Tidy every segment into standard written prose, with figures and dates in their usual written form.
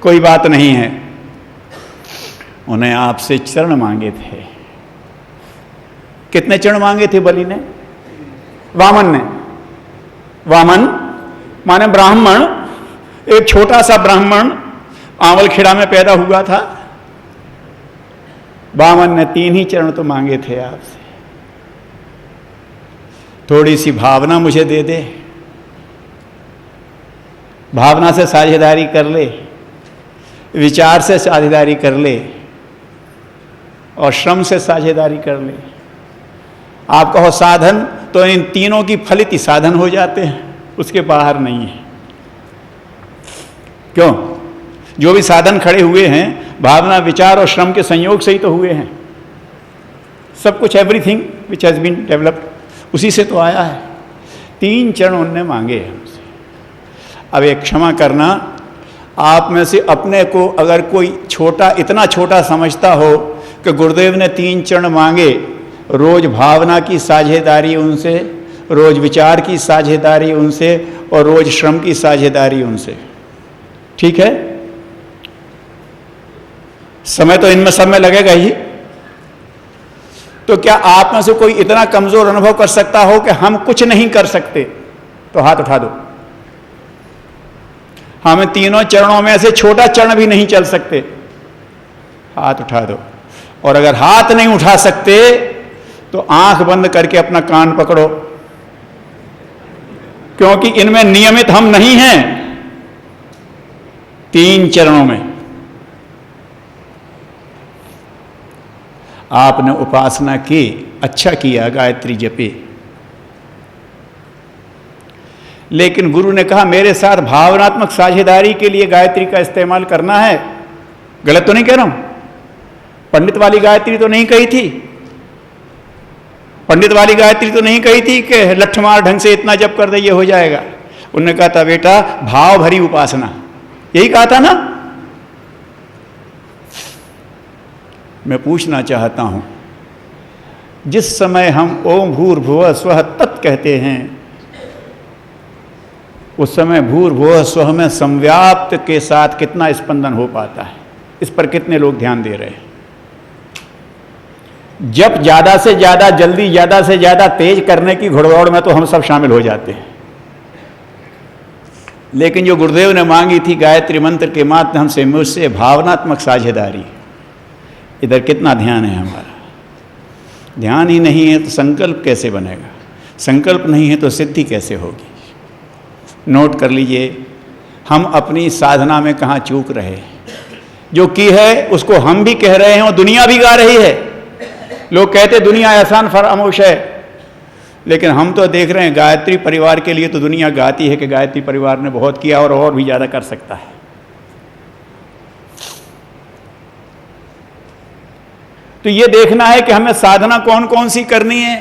कोई बात नहीं है। उन्हें आपसे चरण मांगे थे। कितने चरण मांगे थे बलि ने? वामन ने। वामन माने ब्राह्मण, एक छोटा सा ब्राह्मण आंवलखेड़ा में पैदा हुआ था। वामन ने 3 ही चरण तो मांगे थे आपसे। थोड़ी सी भावना मुझे दे दे, भावना से साझेदारी कर ले, विचार से साझेदारी कर ले और श्रम से साझेदारी कर ले। आप कहो साधन, तो इन तीनों की फलित ही साधन हो जाते हैं, उसके बाहर नहीं है। क्यों? जो भी साधन खड़े हुए हैं भावना, विचार और श्रम के संयोग से ही तो हुए हैं। सब कुछ, everything which has been developed, उसी से तो आया है। 3 चरण उनने मांगे हमसे। अब एक क्षमा करना, आप में से अपने को अगर कोई छोटा, इतना छोटा समझता हो कि गुरुदेव ने 3 चरण मांगे, रोज भावना की साझेदारी उनसे, रोज विचार की साझेदारी उनसे और रोज श्रम की साझेदारी उनसे, ठीक है? समय तो इनमें सब में लगेगा ही। तो क्या आप में से कोई इतना कमजोर अनुभव कर सकता हो कि हम कुछ नहीं कर सकते? तो हाथ उठा दो। हम तीनों चरणों में से छोटा चरण भी नहीं चल सकते, हाथ उठा दो। और अगर हाथ नहीं उठा सकते तो आंख बंद करके अपना कान पकड़ो, क्योंकि इनमें नियमित हम नहीं हैं। 3 चरणों में आपने उपासना की, अच्छा किया, गायत्री जपी, लेकिन गुरु ने कहा मेरे साथ भावनात्मक साझेदारी के लिए गायत्री का इस्तेमाल करना है। गलत तो नहीं कह रहा हूं? पंडित वाली गायत्री तो नहीं कही थी, पंडित वाली गायत्री तो नहीं कही थी कि लठमार ढंग से इतना जप कर दे ये हो जाएगा। उन्होंने कहा था बेटा भाव भरी उपासना, यही कहा था ना। मैं पूछना चाहता हूं, जिस समय हम ओम भूर्भुवः स्वः तत् कहते हैं, उस समय भूर्भुवः स्वः में संव्याप्त के साथ कितना स्पंदन हो पाता है, इस पर कितने लोग ध्यान दे रहे हैं? जब ज्यादा से ज्यादा जल्दी, ज्यादा से ज्यादा तेज करने की घुड़दौड़ में तो हम सब शामिल हो जाते हैं, लेकिन जो गुरुदेव ने मांगी थी गायत्री मंत्र के माध्यम से मुझसे भावनात्मक साझेदारी, इधर कितना ध्यान है हमारा? ध्यान ही नहीं है तो संकल्प कैसे बनेगा? संकल्प नहीं है तो सिद्धि कैसे होगी? नोट कर लीजिए, हम अपनी साधना में कहाँ चूक रहे। जो की है उसको हम भी कह रहे हैं और दुनिया भी गा रही है। लोग कहते दुनिया एहसान फरामोश है, लेकिन हम तो देख रहे हैं गायत्री परिवार के लिए तो दुनिया गाती है कि गायत्री परिवार ने बहुत किया और भी ज़्यादा कर सकता है। तो ये देखना है कि हमें साधना कौन कौन सी करनी है।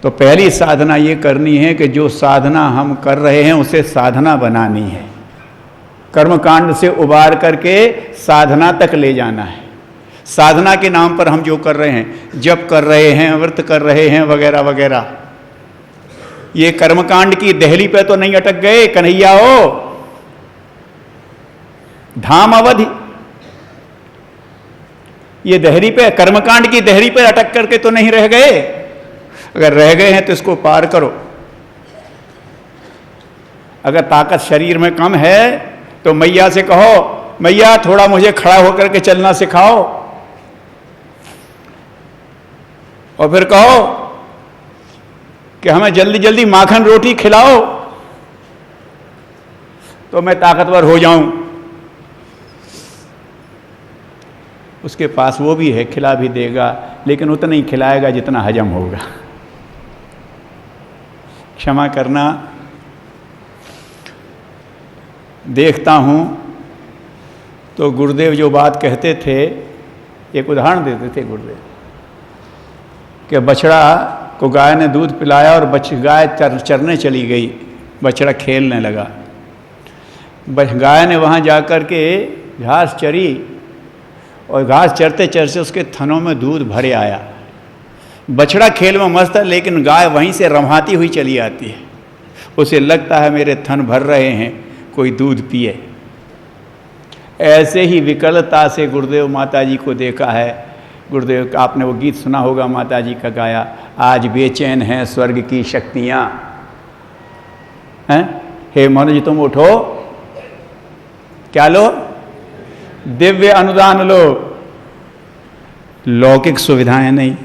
तो पहली साधना ये करनी है कि जो साधना हम कर रहे हैं उसे साधना बनानी है, कर्मकांड से उबार करके साधना तक ले जाना है। साधना के नाम पर हम जो कर रहे हैं, जप कर रहे हैं, व्रत कर रहे हैं वगैरह वगैरह, ये कर्मकांड की दहली पे तो नहीं अटक गए कन्हैया हो, धाम अवधि। ये दहरी पे, कर्मकांड की दहरी पे अटक करके तो नहीं रह गए। अगर रह गए हैं तो इसको पार करो। अगर ताकत शरीर में कम है तो मैया से कहो मैया थोड़ा मुझे खड़ा होकर के चलना सिखाओ, और फिर कहो कि हमें जल्दी जल्दी माखन रोटी खिलाओ तो मैं ताकतवर हो जाऊं। उसके पास वो भी है, खिला भी देगा, लेकिन उतना ही खिलाएगा जितना हजम होगा। क्षमा करना, देखता हूं तो गुरुदेव जो बात कहते थे, एक उदाहरण देते थे गुरुदेव कि बछड़ा को गाय ने दूध पिलाया और गाय चरने चली गई, बछड़ा खेलने लगा। गाय ने वहाँ जाकर के घास चरी और घास चरते चरते उसके थनों में दूध भरे आया। बछड़ा खेल में मस्त है, लेकिन गाय वहीं से रम्हाती हुई चली आती है उसे लगता है मेरे थन भर रहे हैं, कोई दूध पिए। ऐसे ही विकलता से गुरुदेव माता जी को देखा है। गुरुदेव का आपने वो गीत सुना होगा, माता जी का गाया, आज बेचैन हैं स्वर्ग की शक्तियां, हैं हे मनुज तुम उठो, क्या लो? दिव्य अनुदान लो। लौकिक सुविधाएं नहीं,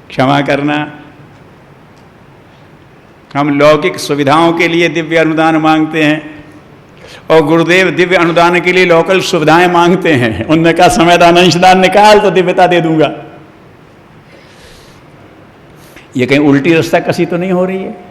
क्षमा करना, हम लौकिक सुविधाओं के लिए दिव्य अनुदान मांगते हैं और गुरुदेव दिव्य अनुदान के लिए लौकिक सुविधाएं मांगते हैं। उनने कहा समयदान अंशदान निकाल तो दिव्यता दे दूंगा। ये कहीं उल्टी रास्ता कसी तो नहीं हो रही है?